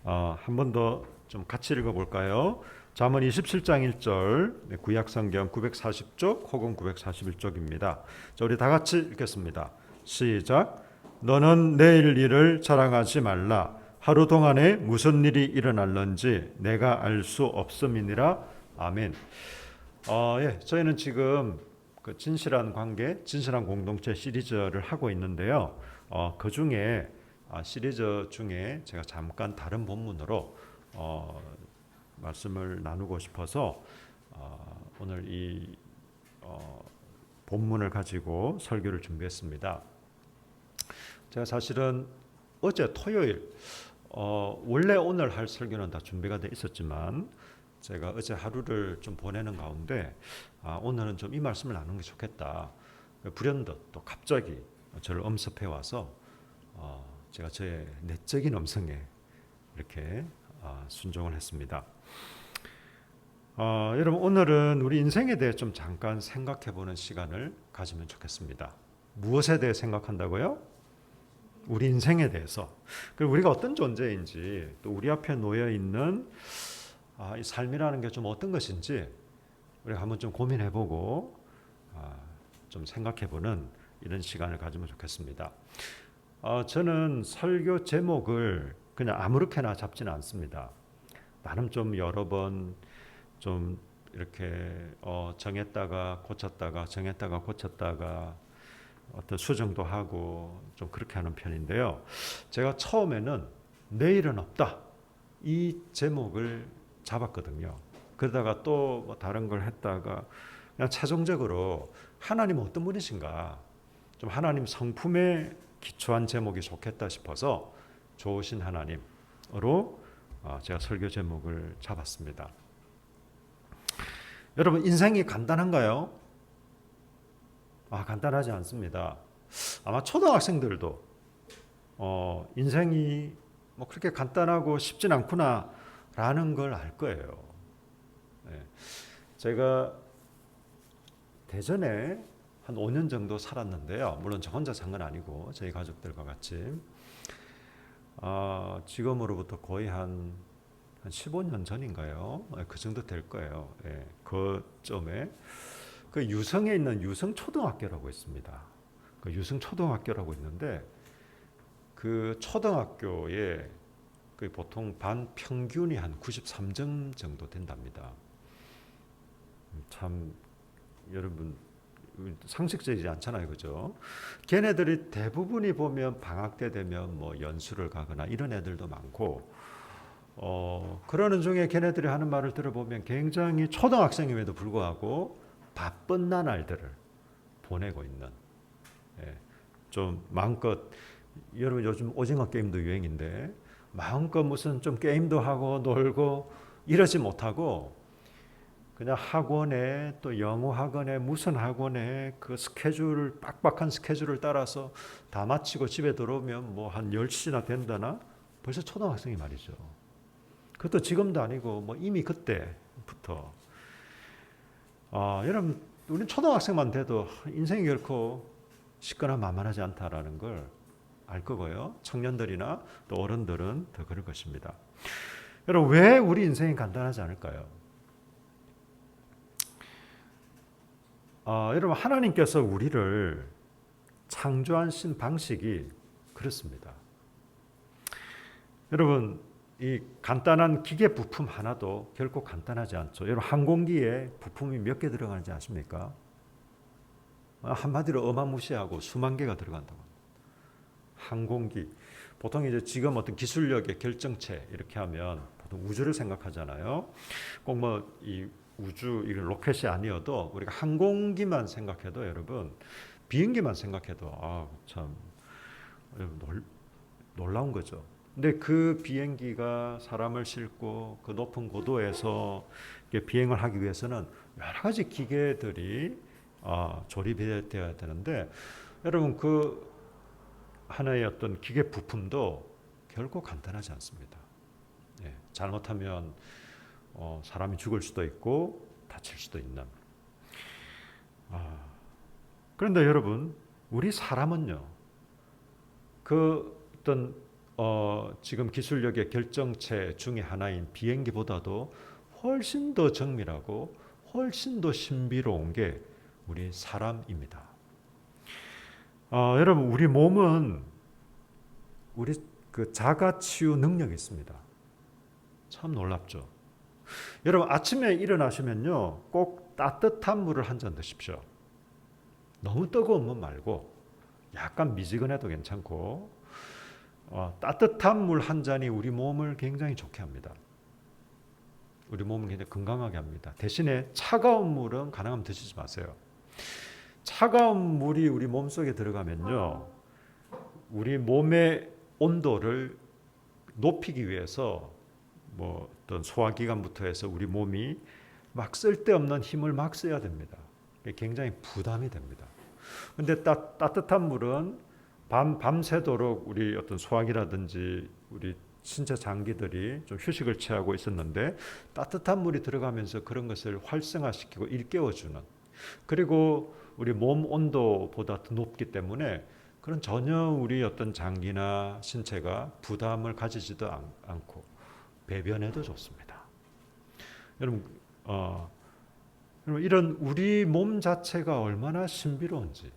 한 번 더 좀 같이 읽어볼까요? 잠언 27장 1절, 구약성경 940쪽 혹은 941쪽입니다. 자, 우리 다 같이 읽겠습니다. 시작. 너는 내일 일을 자랑하지 말라. 하루 동안에 무슨 일이 일어날는지 내가 알 수 없음이니라. 아멘. 저희는 지금 그 진실한 관계, 진실한 공동체 시리즈를 하고 있는데요. 그 중에 시리즈 중에 제가 잠깐 다른 본문으로 말씀을 나누고 싶어서 오늘 이 본문을 가지고 설교를 준비했습니다. 제가 사실은 어제 토요일 원래 오늘 할 설교는 다 준비가 돼 있었지만 제가 어제 하루를 좀 보내는 가운데 오늘은 좀 이 말씀을 나누는 게 좋겠다. 불현듯 또 갑자기 저를 엄습해 와서 제가 저의 내적인 음성에 이렇게 순종을 했습니다. 여러분 오늘은 우리 인생에 대해 좀 잠깐 생각해 보는 시간을 가지면 좋겠습니다. 무엇에 대해 생각한다고요? 우리 인생에 대해서. 그리고 우리가 어떤 존재인지 또 우리 앞에 놓여 있는 이 삶이라는 게 좀 어떤 것인지 우리가 한번 좀 고민해 보고 좀 생각해 보는 이런 시간을 가지면 좋겠습니다. 저는 설교 제목을 그냥 아무렇게나 잡지는 않습니다. 나름 좀 여러 번 좀 이렇게 정했다가 고쳤다가 정했다가 고쳤다가 어떤 수정도 하고 좀 그렇게 하는 편인데요. 제가 처음에는 내일은 없다 이 제목을 잡았거든요. 그러다가 또 뭐 다른 걸 했다가 그냥 최종적으로 하나님은 어떤 분이신가 좀 하나님 성품에 기초한 제목이 좋겠다 싶어서 좋으신 하나님으로 제가 설교 제목을 잡았습니다. 여러분 인생이 간단한가요? 간단하지 않습니다. 아마 초등학생들도 인생이 뭐 그렇게 간단하고 쉽진 않구나라는 걸 알 거예요. 네. 제가 대전에 한 5년 정도 살았는데요. 물론 저 혼자 산 건 아니고 저희 가족들과 같이 지금으로부터 거의 한 15년 전인가요? 그 정도 될 거예요. 그쯤에 그 유성에 있는 유성초등학교라고 있습니다. 그 유성초등학교라고 있는데 그 초등학교에 그 보통 반 평균이 한 93점 정도 된답니다. 참 여러분 상식적이지 않잖아요, 그죠? 걔네들이 대부분이 보면 방학 때 되면 뭐 연수를 가거나 이런 애들도 많고, 그러는 중에 걔네들이 하는 말을 들어보면 굉장히 초등학생임에도 불구하고 바쁜 나날들을 보내고 있는, 좀 마음껏 여러분 요즘 오징어 게임도 유행인데 마음껏 무슨 좀 게임도 하고 놀고 이러지 못하고 그냥 학원에 또 영어 학원에 무슨 학원에 그 스케줄 빡빡한 스케줄을 따라서 다 마치고 집에 들어오면 뭐 한 10시나 된다나 벌써 초등학생이 말이죠. 그것도 지금도 아니고 뭐 이미 그때부터 여러분 우리 초등학생만 돼도 인생이 결코 쉽거나 만만하지 않다라는 걸 알 거고요. 청년들이나 또 어른들은 더 그럴 것입니다. 여러분 왜 우리 인생이 간단하지 않을까요? 여러분 하나님께서 우리를 창조하신 방식이 그렇습니다. 여러분 이 간단한 기계 부품 하나도 결코 간단하지 않죠. 여러분 항공기에 부품이 몇 개 들어가는지 아십니까? 한마디로 어마무시하고 수만 개가 들어간다고. 항공기 보통 이제 지금 어떤 기술력의 결정체 이렇게 하면 보통 우주를 생각하잖아요. 꼭 뭐 이 우주 이런 로켓이 아니어도 우리가 항공기만 생각해도 여러분 비행기만 생각해도 참 놀라운 거죠. 근데 그 비행기가 사람을 싣고 그 높은 고도에서 비행을 하기 위해서는 여러 가지 기계들이 조립이 되어야 되는데 여러분 그 하나의 어떤 기계 부품도 결코 간단하지 않습니다. 잘못하면 사람이 죽을 수도 있고 다칠 수도 있는. 그런데 여러분 우리 사람은요 그 어떤 지금 기술력의 결정체 중에 하나인 비행기보다도 훨씬 더 정밀하고 훨씬 더 신비로운 게 우리 사람입니다. 여러분, 우리 몸은 우리 그 자가 치유 능력이 있습니다. 참 놀랍죠. 여러분, 아침에 일어나시면요, 꼭 따뜻한 물을 한 잔 드십시오. 너무 뜨거운 물 말고 약간 미지근해도 괜찮고, 따뜻한 물 한 잔이 우리 몸을 굉장히 좋게 합니다. 우리 몸을 굉장히 건강하게 합니다. 대신에 차가운 물은 가능하면 드시지 마세요. 차가운 물이 우리 몸속에 들어가면요, 우리 몸의 온도를 높이기 위해서 뭐 어떤 소화기관부터 해서 우리 몸이 막 쓸데없는 힘을 막 써야 됩니다. 굉장히 부담이 됩니다. 근데 따뜻한 물은 밤새도록 우리 어떤 소화기라든지 우리 신체 장기들이 좀 휴식을 취하고 있었는데 따뜻한 물이 들어가면서 그런 것을 활성화시키고 일깨워주는, 그리고 우리 몸 온도보다 더 높기 때문에 그런 전혀 우리 어떤 장기나 신체가 부담을 가지지도 않고 배변에도 좋습니다. 여러분, 이런 우리 몸 자체가 얼마나 신비로운지.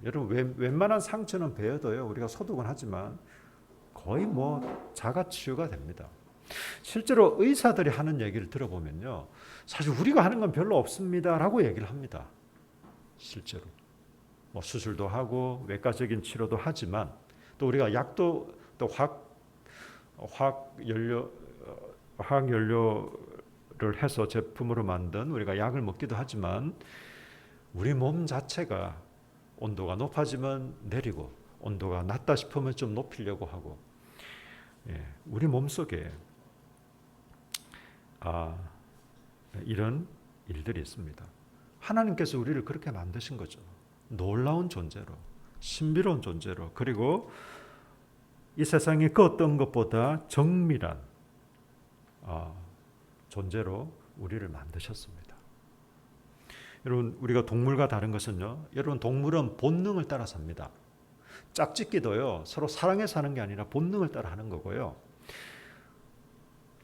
여러분, 웬만한 상처는 배어도요, 우리가 소독은 하지만 거의 뭐 자가 치유가 됩니다. 실제로 의사들이 하는 얘기를 들어보면요, 사실 우리가 하는 건 별로 없습니다라고 얘기를 합니다. 실제로 뭐 수술도 하고 외과적인 치료도 하지만, 또 우리가 약도 또 화학연료를 해서 제품으로 만든 우리가 약을 먹기도 하지만, 우리 몸 자체가 온도가 높아지면 내리고 온도가 낮다 싶으면 좀 높이려고 하고, 우리 몸속에 이런 일들이 있습니다. 하나님께서 우리를 그렇게 만드신 거죠. 놀라운 존재로, 신비로운 존재로, 그리고 이 세상의 그 어떤 것보다 정밀한 존재로 우리를 만드셨습니다. 여러분, 우리가 동물과 다른 것은요, 여러분, 동물은 본능을 따라 삽니다. 짝짓기도요, 서로 사랑해 사는 게 아니라 본능을 따라 하는 거고요.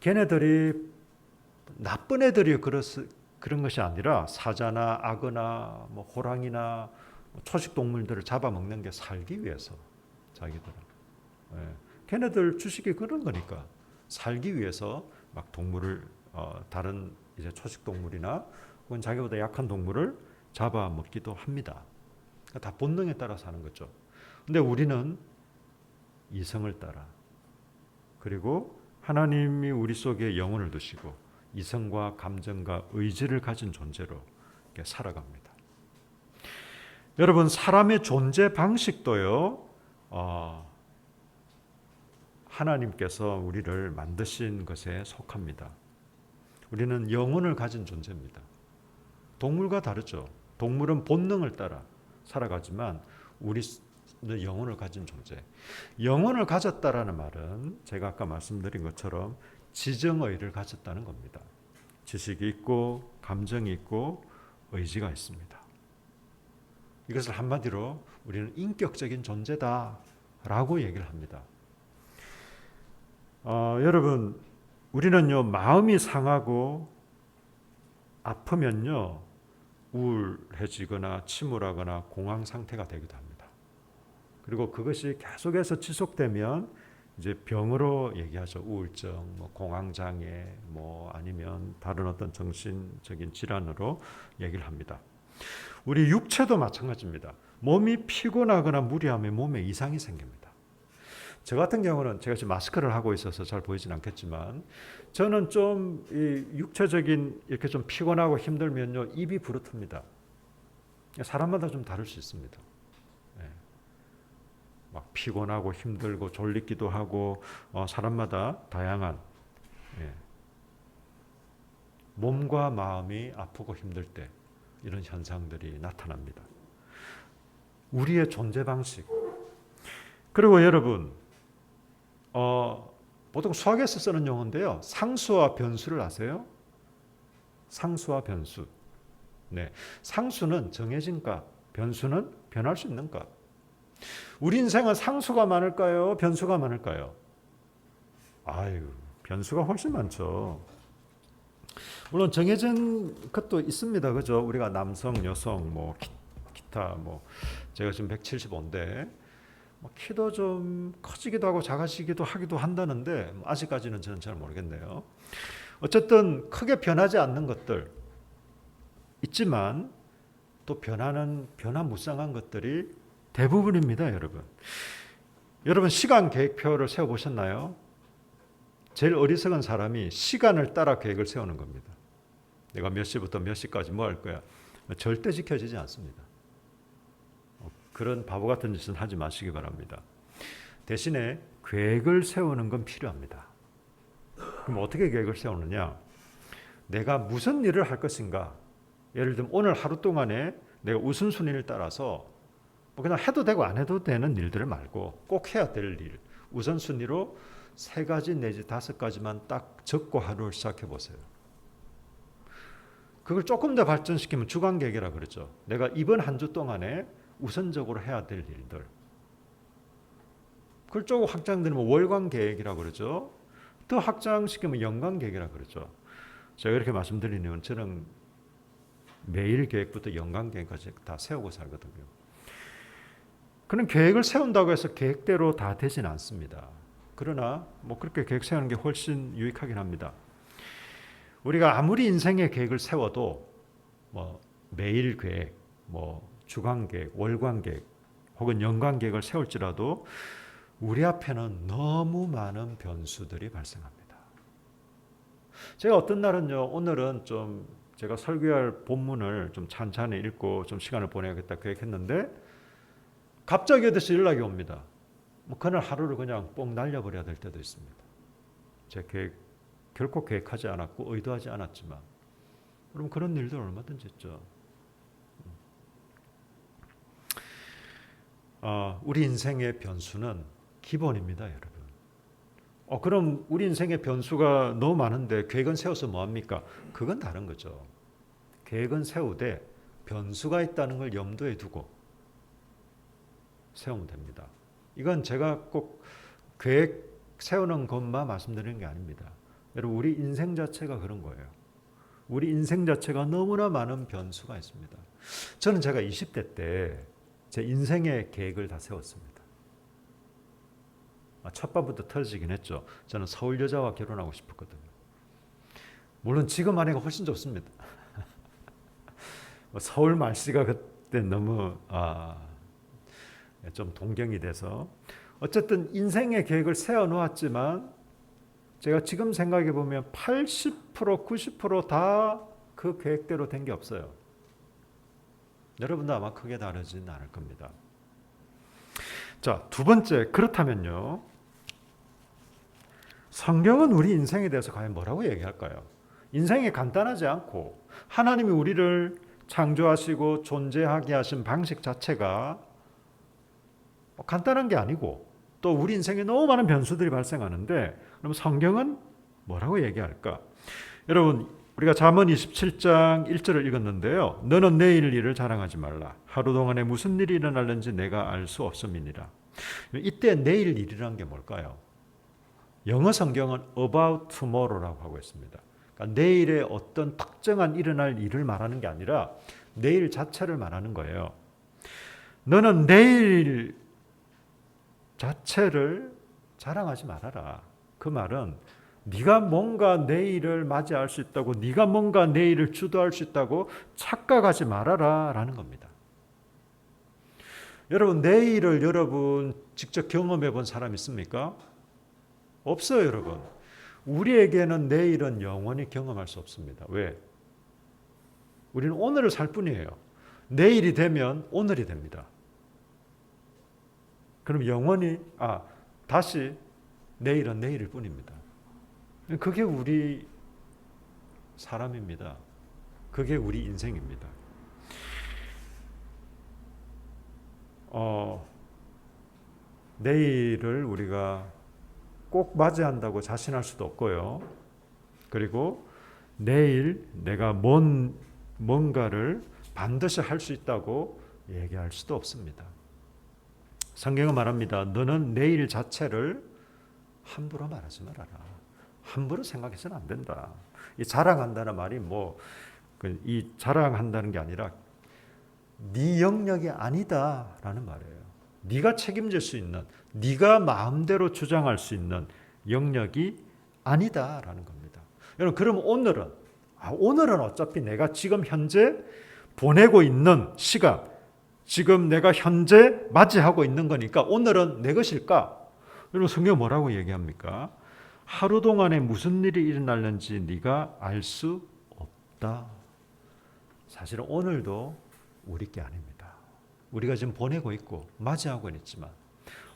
걔네들이 나쁜 애들이 그런 것이 아니라 사자나 악어나 뭐 호랑이나 초식 동물들을 잡아먹는 게 살기 위해서, 자기들은. 걔네들 주식이 그런 거니까 살기 위해서 막 동물을 다른 이제 초식 동물이나 혹은 자기보다 약한 동물을 잡아먹기도 합니다. 다 본능에 따라서 하는 거죠. 근데 우리는 이성을 따라, 그리고 하나님이 우리 속에 영혼을 두시고 이성과 감정과 의지를 가진 존재로 이렇게 살아갑니다. 여러분, 사람의 존재 방식도요, 하나님께서 우리를 만드신 것에 속합니다. 우리는 영혼을 가진 존재입니다. 동물과 다르죠. 동물은 본능을 따라 살아가지만 우리는 영혼을 가진 존재. 영혼을 가졌다라는 말은 제가 아까 말씀드린 것처럼 지정의를 가졌다는 겁니다. 지식이 있고 감정이 있고 의지가 있습니다. 이것을 한마디로 우리는 인격적인 존재다라고 얘기를 합니다. 여러분, 우리는요, 마음이 상하고 아프면요, 우울해지거나 침울하거나 공황 상태가 되기도 합니다. 그리고 그것이 계속해서 지속되면 이제 병으로 얘기하죠. 우울증, 뭐 공황장애, 뭐 아니면 다른 어떤 정신적인 질환으로 얘기를 합니다. 우리 육체도 마찬가지입니다. 몸이 피곤하거나 무리하면 몸에 이상이 생깁니다. 저 같은 경우는 제가 지금 마스크를 하고 있어서 잘 보이진 않겠지만, 저는 좀 육체적인 이렇게 좀 피곤하고 힘들면요, 입이 부르텄니다. 사람마다 좀 다를 수 있습니다. 막 피곤하고 힘들고 졸리기도 하고, 사람마다 다양한 몸과 마음이 아프고 힘들 때 이런 현상들이 나타납니다. 우리의 존재 방식. 그리고 여러분, 보통 수학에서 쓰는 용어인데요, 상수와 변수를 아세요? 상수와 변수. 네, 상수는 정해진 값, 변수는 변할 수 있는 값. 우리 인생은 상수가 많을까요? 변수가 많을까요? 아유, 변수가 훨씬 많죠. 물론 정해진 것도 있습니다. 그죠? 우리가 남성, 여성, 뭐 기타 뭐 제가 지금 175인데 뭐 키도 좀 커지기도 하고 작아지기도 하기도 한다는데 아직까지는 저는 잘 모르겠네요. 어쨌든 크게 변하지 않는 것들 있지만 또 변화무쌍한 것들이 대부분입니다, 여러분. 여러분 시간 계획표를 세워 보셨나요? 제일 어리석은 사람이 시간을 따라 계획을 세우는 겁니다. 내가 몇 시부터 몇 시까지 뭐 할 거야. 절대 지켜지지 않습니다. 그런 바보 같은 짓은 하지 마시기 바랍니다. 대신에 계획을 세우는 건 필요합니다. 그럼 어떻게 계획을 세우느냐? 내가 무슨 일을 할 것인가? 예를 들면 오늘 하루 동안에 내가 우선순위를 따라서 뭐 그냥 해도 되고 안 해도 되는 일들을 말고 꼭 해야 될 일, 우선순위로 3가지 내지 5가지만 딱 적고 하루를 시작해 보세요. 그걸 조금 더 발전시키면 주간계획이라고 그러죠. 내가 이번 한 주 동안에 우선적으로 해야 될 일들. 그걸 조금 확장되면 월간계획이라고 그러죠. 더 확장시키면 연간계획이라고 그러죠. 제가 이렇게 말씀드리면 저는 매일 계획부터 연간계획까지 다 세우고 살거든요. 그런 계획을 세운다고 해서 계획대로 다 되진 않습니다. 그러나 뭐 그렇게 계획 세우는 게 훨씬 유익하긴 합니다. 우리가 아무리 인생의 계획을 세워도 뭐 매일 계획, 뭐 주간 계획, 월간 계획 혹은 연간 계획을 세울지라도 우리 앞에는 너무 많은 변수들이 발생합니다. 제가 어떤 날은요, 오늘은 좀 제가 설교할 본문을 좀 찬찬히 읽고 좀 시간을 보내야겠다 계획했는데 갑자기 어디서 연락이 옵니다. 뭐 그날 하루를 그냥 뽕 날려버려야 될 때도 있습니다. 제 계획 결코 계획하지 않았고 의도하지 않았지만 그럼 그런 일도 얼마든지 있죠. 우리 인생의 변수는 기본입니다, 여러분. 그럼 우리 인생의 변수가 너무 많은데 계획은 세워서 뭐합니까? 그건 다른 거죠. 계획은 세우되 변수가 있다는 걸 염두에 두고 세우면 됩니다. 이건 제가 꼭 계획 세우는 것만 말씀드리는 게 아닙니다. 여러분 우리 인생 자체가 그런 거예요. 우리 인생 자체가 너무나 많은 변수가 있습니다. 저는 제가 20대 때 제 인생의 계획을 다 세웠습니다. 첫 밤부터 터지긴 했죠. 저는 서울 여자와 결혼하고 싶었거든요. 물론 지금 아내가 훨씬 좋습니다. 서울 말씨가 그때 너무 좀 동경이 돼서 어쨌든 인생의 계획을 세워놓았지만 제가 지금 생각해 보면 80% 90% 다 그 계획대로 된 게 없어요. 여러분도 아마 크게 다르진 않을 겁니다. 자, 두 번째, 그렇다면요. 성경은 우리 인생에 대해서 과연 뭐라고 얘기할까요? 인생이 간단하지 않고 하나님이 우리를 창조하시고 존재하게 하신 방식 자체가 간단한 게 아니고 또 우리 인생에 너무 많은 변수들이 발생하는데 그럼 성경은 뭐라고 얘기할까? 여러분 우리가 잠언 27장 1절을 읽었는데요. 너는 내일 일을 자랑하지 말라. 하루 동안에 무슨 일이 일어날는지 내가 알 수 없음이니라. 이때 내일 일이란 게 뭘까요? 영어 성경은 about tomorrow라고 하고 있습니다. 그러니까 내일의 어떤 특정한 일어날 일을 말하는 게 아니라 내일 자체를 말하는 거예요. 너는 내일 자체를 자랑하지 말아라. 그 말은 네가 뭔가 내일을 맞이할 수 있다고, 네가 뭔가 내일을 주도할 수 있다고 착각하지 말아라 라는 겁니다. 여러분 내일을 여러분 직접 경험해 본 사람 있습니까? 없어요, 여러분. 우리에게는 내일은 영원히 경험할 수 없습니다. 왜? 우리는 오늘을 살 뿐이에요. 내일이 되면 오늘이 됩니다. 그럼 영원히 다시 내일은 내일일 뿐입니다. 그게 우리 사람입니다. 그게 우리 인생입니다. 내일을 우리가 꼭 맞이한다고 자신할 수도 없고요. 그리고 내일 내가 뭔가를 반드시 할 수 있다고 얘기할 수도 없습니다. 성경은 말합니다. 너는 내일 자체를 함부로 말하지 말아라. 함부로 생각해서는 안 된다. 이 자랑한다는 말이 이 자랑한다는 게 아니라 네 영역이 아니다라는 말이에요. 네가 책임질 수 있는, 네가 마음대로 주장할 수 있는 영역이 아니다라는 겁니다. 여러분, 그럼 오늘은 어차피 내가 지금 현재 보내고 있는 시간, 지금 내가 현재 맞이하고 있는 거니까 오늘은 내 것일까? 여러분, 성경 뭐라고 얘기합니까? 하루 동안에 무슨 일이 일어날는지 네가 알 수 없다. 사실은 오늘도 우리 게 아닙니다. 우리가 지금 보내고 있고 맞이하고 있지만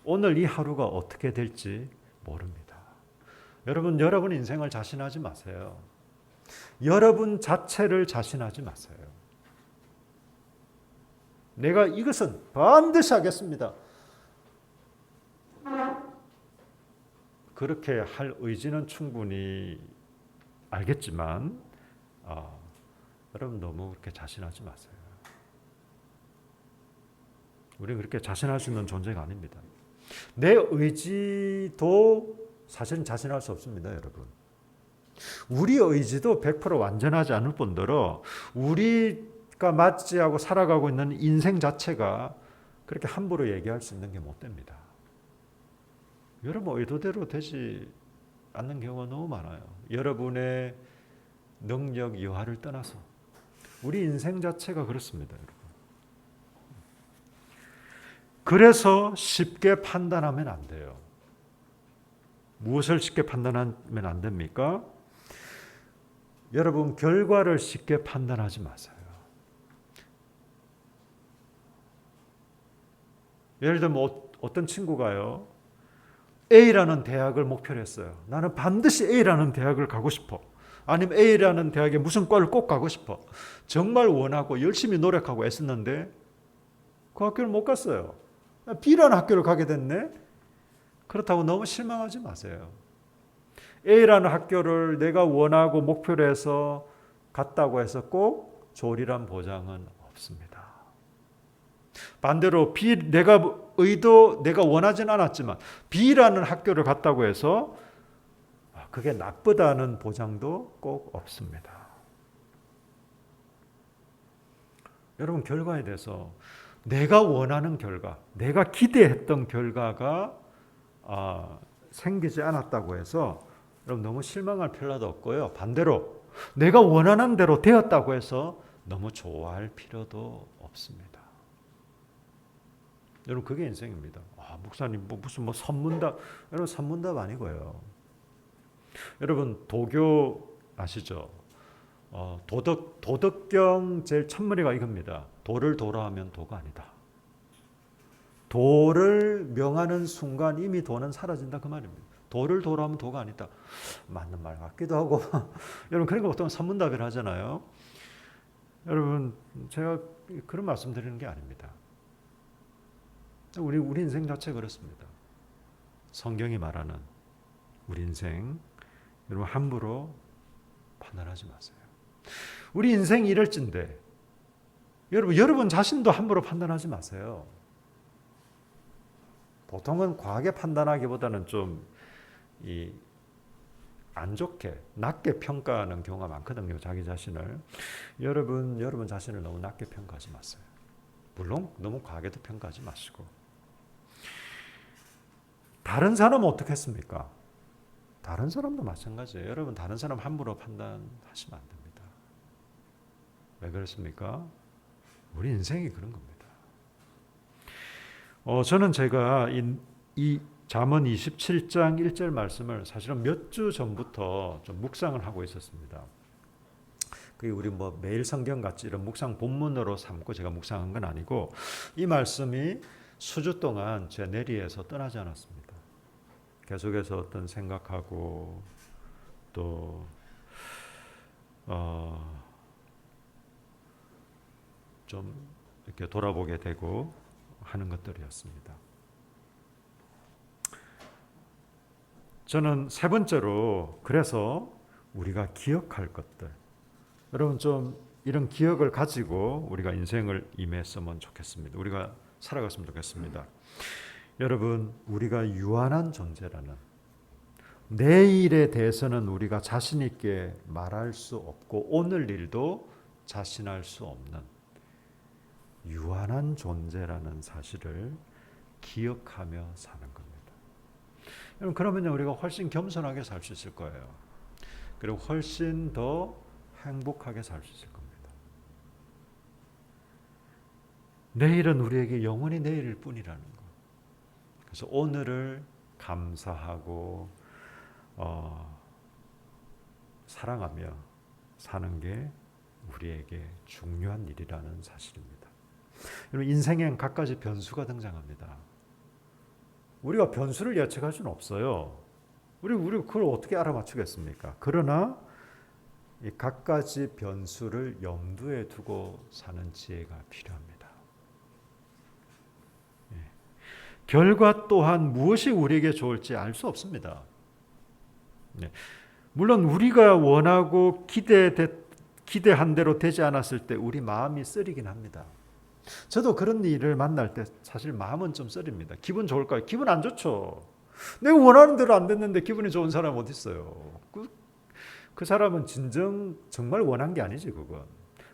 오늘 이 하루가 어떻게 될지 모릅니다. 여러분 인생을 자신하지 마세요. 여러분 자체를 자신하지 마세요. 내가 이것은 반드시 하겠습니다. 그렇게 할 의지는 충분히 알겠지만 여러분 너무 그렇게 자신하지 마세요. 우리는 그렇게 자신할 수 있는 존재가 아닙니다. 내 의지도 사실은 자신할 수 없습니다, 여러분. 우리 의지도 100% 완전하지 않을 뿐더러 우리가 맞지하고 살아가고 있는 인생 자체가 그렇게 함부로 얘기할 수 있는 게 못 됩니다. 여러분 의도대로 되지 않는 경우가 너무 많아요. 여러분의 능력, 여하를 떠나서 우리 인생 자체가 그렇습니다, 여러분. 그래서 쉽게 판단하면 안 돼요. 무엇을 쉽게 판단하면 안 됩니까? 여러분, 결과를 쉽게 판단하지 마세요. 예를 들면 어떤 친구가요, A라는 대학을 목표로 했어요. 나는 반드시 A라는 대학을 가고 싶어. 아니면 A라는 대학에 무슨 과를 꼭 가고 싶어. 정말 원하고 열심히 노력하고 애썼는데 그 학교를 못 갔어요. B라는 학교를 가게 됐네. 그렇다고 너무 실망하지 마세요. A라는 학교를 내가 원하고 목표로 해서 갔다고 해서 꼭 좋으리란 보장은 없습니다. 반대로 내가 원하진 않았지만 B라는 학교를 갔다고 해서 그게 나쁘다는 보장도 꼭 없습니다. 여러분, 결과에 대해서 내가 원하는 결과, 내가 기대했던 결과가 생기지 않았다고 해서 여러분 너무 실망할 필요도 없고요. 반대로 내가 원하는 대로 되었다고 해서 너무 좋아할 필요도 없습니다. 여러분, 그게 인생입니다. 목사님 무슨 선문답, 여러분 선문답 아니고요. 여러분, 도교 아시죠? 도덕경 제일 첫머리가 이겁니다. 도를 도라 하면 도가 아니다. 도를 명하는 순간 이미 도는 사라진다, 그 말입니다. 도를 도라 하면 도가 아니다. 맞는 말 같기도 하고 여러분, 그런 거 보통 선문답이라 하잖아요. 여러분, 제가 그런 말씀 드리는 게 아닙니다. 우리 인생 자체 그렇습니다. 성경이 말하는 우리 인생, 여러분 함부로 판단하지 마세요. 우리 인생이 이럴진데 여러분 자신도 함부로 판단하지 마세요. 보통은 과하게 판단하기보다는 좀 안 좋게, 낮게 평가하는 경우가 많거든요, 자기 자신을. 여러분 자신을 너무 낮게 평가하지 마세요. 물론 너무 과하게도 평가하지 마시고. 다른 사람은 어떻게 했습니까? 다른 사람도 마찬가지예요. 여러분, 다른 사람 함부로 판단하시면 안 됩니다. 왜 그렇습니까? 우리 인생이 그런 겁니다. 저는 제가 이 잠언 27장 1절 말씀을 사실은 몇 주 전부터 좀 묵상을 하고 있었습니다. 그게 우리 매일 성경 같이 이런 묵상 본문으로 삼고 제가 묵상한 건 아니고, 이 말씀이 수주 동안 제 내리에서 떠나지 않았습니다. 계속해서 어떤 생각하고 또 좀 이렇게 돌아보게 되고 하는 것들이었습니다. 저는 세 번째로, 그래서 우리가 기억할 것들, 여러분 좀 이런 기억을 가지고 우리가 인생을 임했으면 좋겠습니다. 우리가 살아갔으면 좋겠습니다. 여러분, 우리가 유한한 존재라는, 내일에 대해서는 우리가 자신 있게 말할 수 없고 오늘 일도 자신할 수 없는 유한한 존재라는 사실을 기억하며 사는 겁니다. 여러분, 그러면 우리가 훨씬 겸손하게 살 수 있을 거예요. 그리고 훨씬 더 행복하게 살 수 있을 겁니다. 내일은 우리에게 영원히 내일일 뿐이라는 것. 그래서 오늘을 감사하고 사랑하며 사는 게 우리에게 중요한 일이라는 사실입니다. 여러분, 인생엔 갖가지 변수가 등장합니다. 우리가 변수를 예측할 수는 없어요. 우리 그걸 어떻게 알아맞추겠습니까? 그러나 이 갖가지 변수를 염두에 두고 사는 지혜가 필요합니다. 결과 또한 무엇이 우리에게 좋을지 알 수 없습니다. 물론 우리가 원하고 기대한 대로 되지 않았을 때 우리 마음이 쓰리긴 합니다. 저도 그런 일을 만날 때 사실 마음은 좀 쓰립니다. 기분 좋을까요? 기분 안 좋죠. 내가 원하는 대로 안 됐는데 기분이 좋은 사람 어디 있어요? 그 사람은 정말 원한 게 아니지, 그건.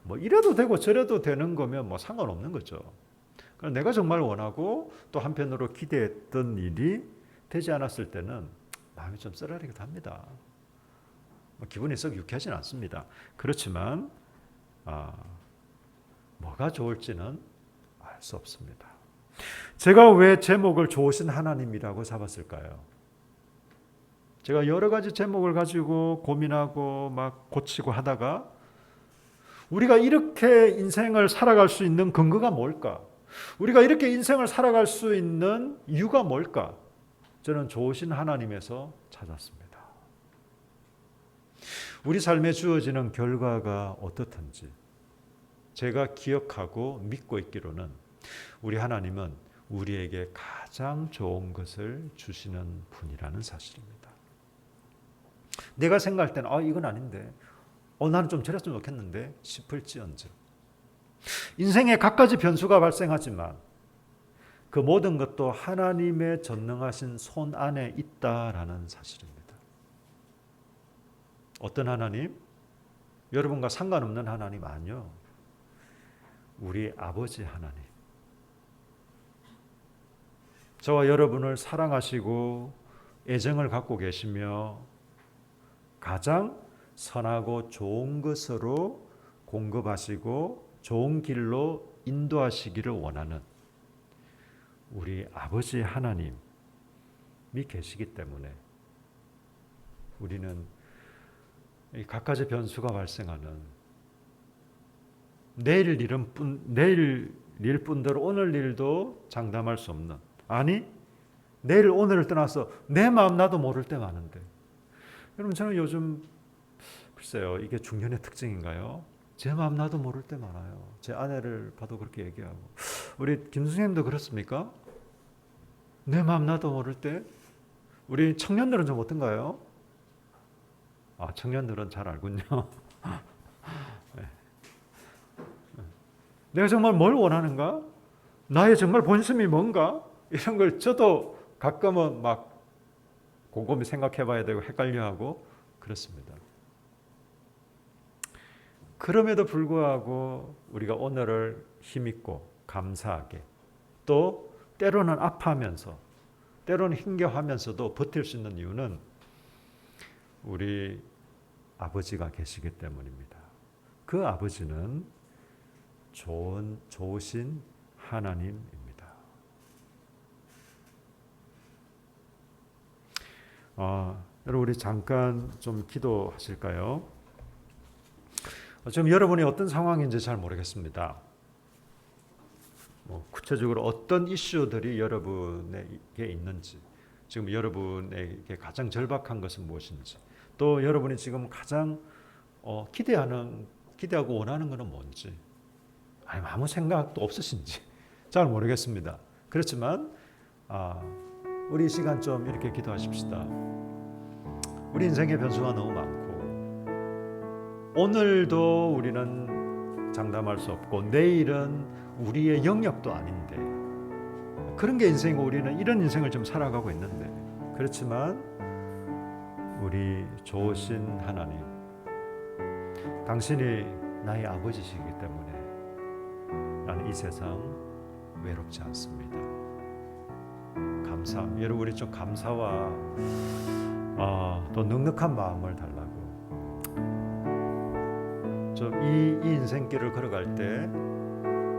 뭐 이래도 되고 저래도 되는 거면 뭐 상관없는 거죠. 내가 정말 원하고 또 한편으로 기대했던 일이 되지 않았을 때는 마음이 좀 쓰라리기도 합니다. 기분이 썩 유쾌하진 않습니다. 그렇지만 뭐가 좋을지는 알 수 없습니다. 제가 왜 제목을 좋으신 하나님이라고 잡았을까요? 제가 여러 가지 제목을 가지고 고민하고 막 고치고 하다가 우리가 이렇게 인생을 살아갈 수 있는 근거가 뭘까? 우리가 이렇게 인생을 살아갈 수 있는 이유가 뭘까? 저는 좋으신 하나님에서 찾았습니다. 우리 삶에 주어지는 결과가 어떻든지 제가 기억하고 믿고 있기로는 우리 하나님은 우리에게 가장 좋은 것을 주시는 분이라는 사실입니다. 내가 생각할 때는 이건 아닌데 나는 좀 저랬으면 좋겠는데 싶을지언정 인생에 갖가지 변수가 발생하지만 그 모든 것도 하나님의 전능하신 손 안에 있다라는 사실입니다. 어떤 하나님? 여러분과 상관없는 하나님 아니요. 우리 아버지 하나님. 저와 여러분을 사랑하시고 애정을 갖고 계시며 가장 선하고 좋은 것으로 공급하시고 좋은 길로 인도하시기를 원하는 우리 아버지 하나님이 계시기 때문에 우리는 이 갖가지 변수가 발생하는 내일 일 뿐더러 오늘 일도 장담할 수 없는, 아니 내일 오늘을 떠나서 내 마음 나도 모를 때 많은데, 여러분 저는 요즘 글쎄요 이게 중년의 특징인가요? 제 마음 나도 모를 때 많아요. 제 아내를 봐도 그렇게 얘기하고, 우리 김 선생님도 그렇습니까? 내 마음 나도 모를 때. 우리 청년들은 좀 어떤가요? 청년들은 잘 알군요. 네. 내가 정말 뭘 원하는가? 나의 정말 본심이 뭔가? 이런 걸 저도 가끔은 막 곰곰이 생각해 봐야 되고 헷갈려하고 그렇습니다. 그럼에도 불구하고 우리가 오늘을 힘있고 감사하게, 또 때로는 아파하면서 때로는 힘겨워하면서도 버틸 수 있는 이유는 우리 아버지가 계시기 때문입니다. 그 아버지는 좋으신 하나님입니다. 여러분 우리 잠깐 좀 기도하실까요? 지금 여러분이 어떤 상황인지 잘 모르겠습니다. 구체적으로 어떤 이슈들이 여러분에게 있는지, 지금 여러분에게 가장 절박한 것은 무엇인지, 또 여러분이 지금 가장 기대하고 원하는 것은 뭔지, 아무 생각도 없으신지 잘 모르겠습니다. 그렇지만 우리 이 시간 좀 이렇게 기도하십시다. 우리 인생의 변수가 너무 많고 오늘도 우리는 장담할 수 없고 내일은 우리의 영역도 아닌데 그런 게 인생이고 우리는 이런 인생을 좀 살아가고 있는데 그렇지만 우리 좋으신 하나님 당신이 나의 아버지시기 때문에 나는 이 세상 외롭지 않습니다. 여러분 우리 좀 감사와 또 넉넉한 마음을 달라고 좀 이 인생길을 걸어갈 때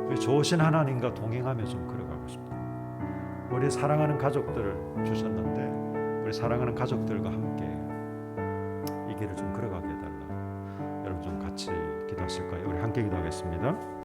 우리 좋으신 하나님과 동행하며 좀 걸어가고 싶다. 우리 사랑하는 가족들을 주셨는데 우리 사랑하는 가족들과 함께 이 길을 좀 걸어가게 해달라. 여러분 좀 같이 기도하실까요? 우리 함께 기도하겠습니다.